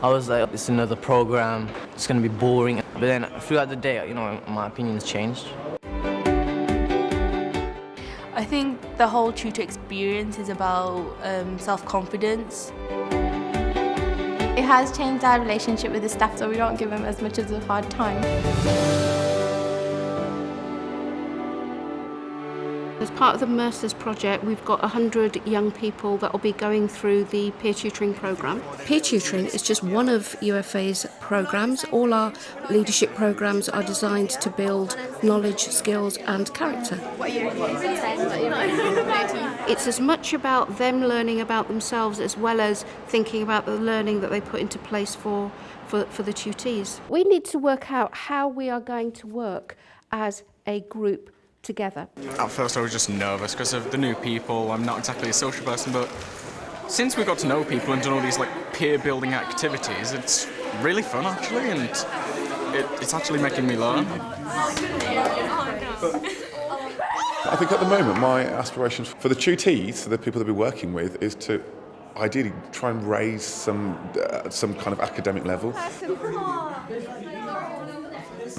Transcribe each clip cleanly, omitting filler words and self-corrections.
I was like, it's another program, it's going to be boring. But then throughout the day, my opinions changed. I think the whole tutor experience is about self-confidence. It has changed our relationship with the staff, so we don't give them as much of a hard time. As part of the Mercer's project, we've got 100 young people that will be going through the peer tutoring programme. Peer tutoring is just one of UFA's programmes. All our leadership programmes are designed to build knowledge, skills and character. It's as much about them learning about themselves as well as thinking about the learning that they put into place for the tutees. We need to work out how we are going to work as a group together. At first I was just nervous because of the new people. I'm not exactly a social person, but since we got to know people and done all these peer building activities, it's really fun actually, and it's actually making me learn. I think at the moment my aspirations for the tutees, for the people that we're working with, is to ideally try and raise some kind of academic level.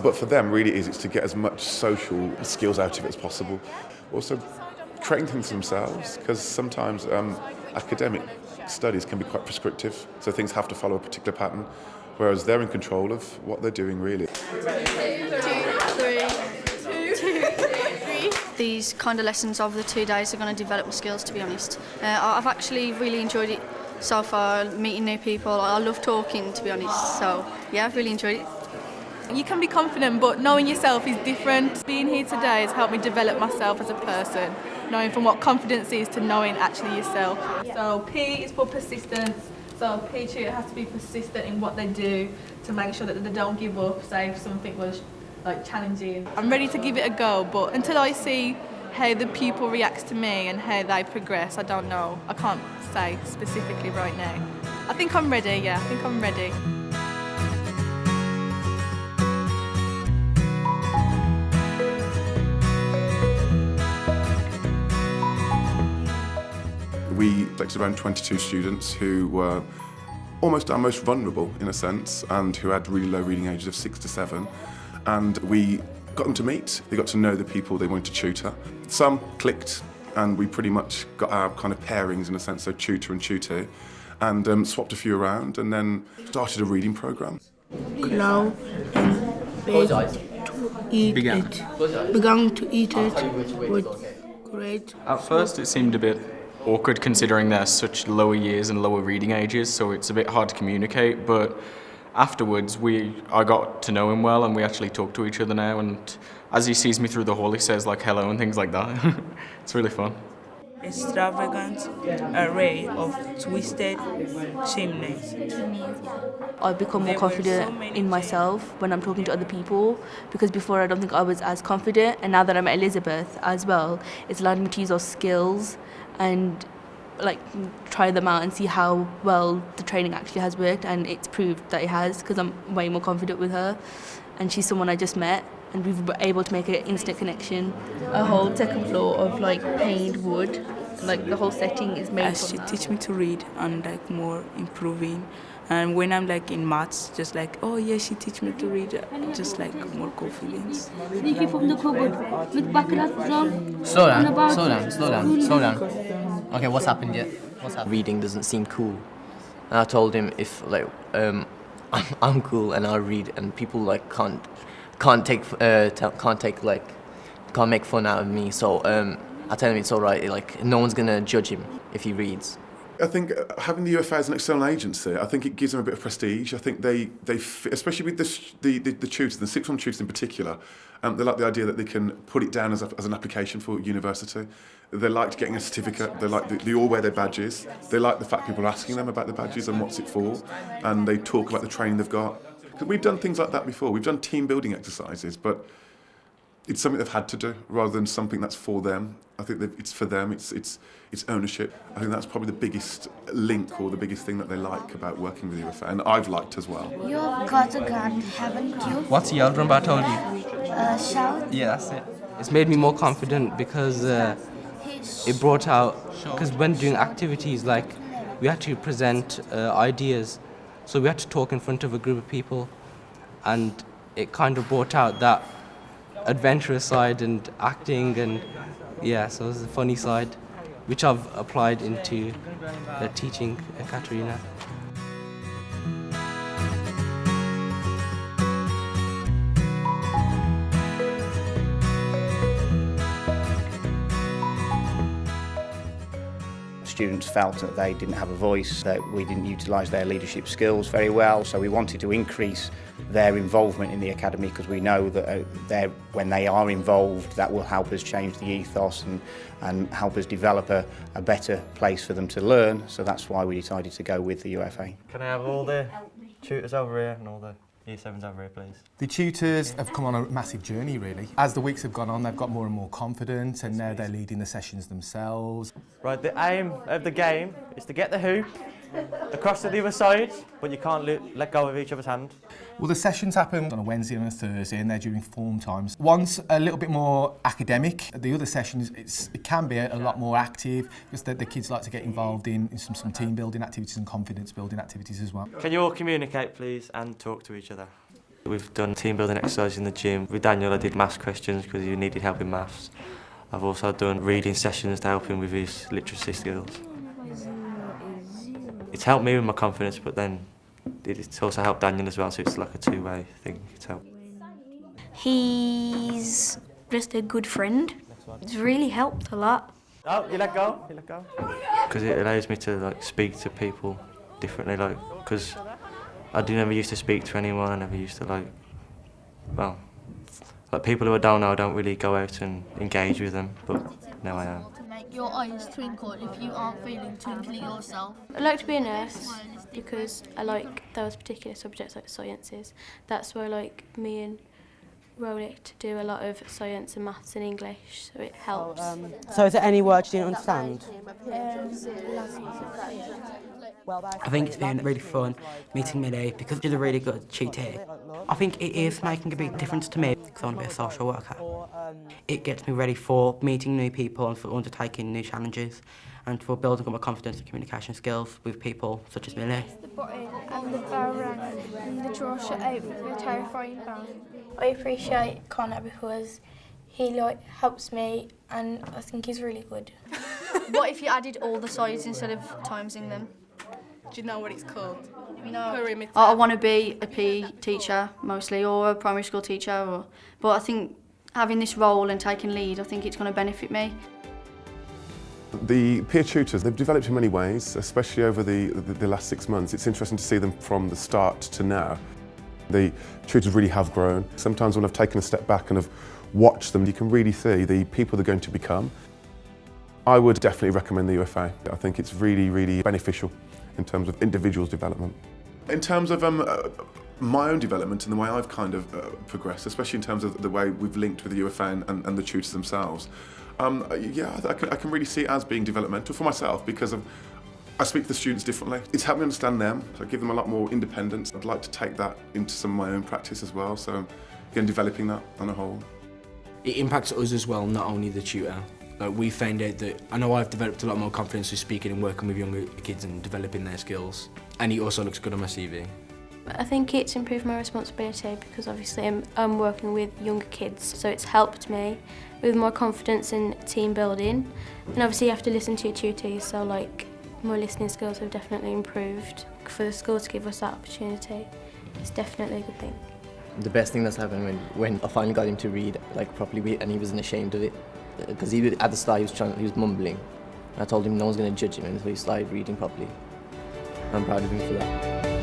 But for them, really, it's to get as much social skills out of it as possible. Also, creating things themselves, because sometimes academic studies can be quite prescriptive, so things have to follow a particular pattern, whereas they're in control of what they're doing, really. 2, 3. These kind of lessons over the 2 days are going to develop my skills, to be honest. I've actually really enjoyed it so far, meeting new people. I love talking, to be honest, so yeah, I've really enjoyed it. You can be confident, but knowing yourself is different. Being here today has helped me develop myself as a person, knowing from what confidence is to knowing actually yourself. So P is for persistence, so P tutor has to be persistent in what they do to make sure that they don't give up, say if something was challenging. I'm ready to give it a go, but until I see how the pupil reacts to me and how they progress, I don't know. I can't say specifically right now. I think I'm ready, yeah, I think I'm ready. We selected around 22 students who were almost our most vulnerable, in a sense, and who had really low reading ages of 6 to 7. And we got them to meet, they got to know the people they wanted to tutor. Some clicked, and we pretty much got our kind of pairings, in a sense, so tutor and tutee, and swapped a few around, and then started a reading programme. Now began to eat it with great. At first it seemed a bit awkward considering they're such lower years and lower reading ages, so it's a bit hard to communicate, but afterwards I got to know him well and we actually talk to each other now, and as he sees me through the hall he says hello and things like that. It's really fun. Extravagant array of twisted chimneys. I become more confident in myself when I'm talking to other people, because before I don't think I was as confident, and now that I'm at Elizabeth as well, it's allowed me to use those skills and try them out and see how well the training actually has worked, and it's proved that it has, because I'm way more confident with her, and she's someone I just met and we were able to make an instant connection. A whole second floor of painted wood, the whole setting is made. She teach me to read and more improving, and when I'm in maths, just oh yeah, she teach me to read, just more confidence. Sneaking from the cupboard with background on. Slow down. Okay, what's happened yet? Reading doesn't seem cool. And I told him if I'm cool and I read, and people can't make fun out of me. So I tell him it's all right. No one's gonna judge him if he reads. I think having the UFA as an external agency, I think it gives them a bit of prestige. I think they especially with the tutors, the sixth form tutors in particular, they like the idea that they can put it down as an application for university. They like getting a certificate. They all wear their badges. They like the fact people are asking them about the badges and what's it for, and they talk about the training they've got. We've done things like that before. We've done team building exercises, but it's something they've had to do rather than something that's for them. I think it's for them. It's ownership. I think that's probably the biggest link or the biggest thing that they like about working with UFA, and I've liked as well. You've got a gun, haven't you? What's the yell drum I told you? Shout. Yeah, that's it. It's made me more confident because it brought out, because when doing activities we had to present ideas, So we had to talk in front of a group of people, and it kind of brought out that adventurous side and acting, and yeah, so it was a funny side, which I've applied into teaching Katerina. Students felt that they didn't have a voice, that we didn't utilise their leadership skills very well, so we wanted to increase their involvement in the academy because we know that when they are involved, that will help us change the ethos and help us develop a better place for them to learn, so that's why we decided to go with the UFA. Can I have all the tutors over here and all the Year 7s over here, please? The tutors have come on a massive journey, really. As the weeks have gone on, they've got more and more confident, and now they're leading the sessions themselves. Right, the aim of the game is to get the hoop across to the other side, but you can't let go of each other's hand. Well, the sessions happen on a Wednesday and a Thursday, and they're during form times. One's a little bit more academic. The other sessions, it can be a lot more active, because the kids like to get involved in some team building activities and confidence building activities as well. Can you all communicate, please, and talk to each other? We've done team building exercises in the gym. With Daniel, I did maths questions because he needed help in maths. I've also done reading sessions to help him with his literacy skills. It's helped me with my confidence, but then it's also helped Daniel as well, so it's like a two-way thing. It's helped. He's just a good friend. It's really helped a lot. Oh, you let go, you let go. Because it allows me to speak to people differently, because I never used to speak to anyone. I never used to people who I don't know, I don't really go out and engage with them, but now I am. To make your eyes twinkle if you aren't feeling twinkly yourself. I like to be a nurse because I like those particular subjects like sciences. That's where me and Rolik do a lot of science and maths and English, so it helps. So is there any words you didn't understand? I think it's been really fun meeting Millie because she's a really good tutor. I think it is making a big difference to me because I'm a social worker. It gets me ready for meeting new people and for undertaking new challenges and for building up my confidence and communication skills with people such as Millie. The button and the bell rang and the drawer shut open with a terrifying bang. I appreciate Connor because he helps me and I think he's really good. What if you added all the sides instead of timesing them? Do you know what it's called? No. Perimeter. I want to be a PE teacher mostly, or a primary school teacher. But I think having this role and taking lead, I think it's going to benefit me. The peer tutors, they've developed in many ways, especially over the last 6 months. It's interesting to see them from the start to now. The tutors really have grown. Sometimes when I've taken a step back and have watched them, you can really see the people they're going to become. I would definitely recommend the UFA. I think it's really, really beneficial in terms of individuals' development. In terms of my own development and the way I've kind of progressed, especially in terms of the way we've linked with the UFA and the tutors themselves, I can really see it as being developmental for myself because I speak to the students differently. It's helped me understand them, so I give them a lot more independence. I'd like to take that into some of my own practice as well, so again, developing that on a whole. It impacts us as well, not only the tutor. We found out that, I know I've developed a lot more confidence with speaking and working with younger kids and developing their skills. And it also looks good on my CV. I think it's improved my responsibility because obviously I'm working with younger kids, so it's helped me with more confidence in team building. And obviously you have to listen to your tutors, so my listening skills have definitely improved. For the school to give us that opportunity, it's definitely a good thing. The best thing that's happened when I finally got him to read properly, and he wasn't ashamed of it. Because at the start he was mumbling. I told him no one's going to judge him until he started reading properly. I'm proud of him for that.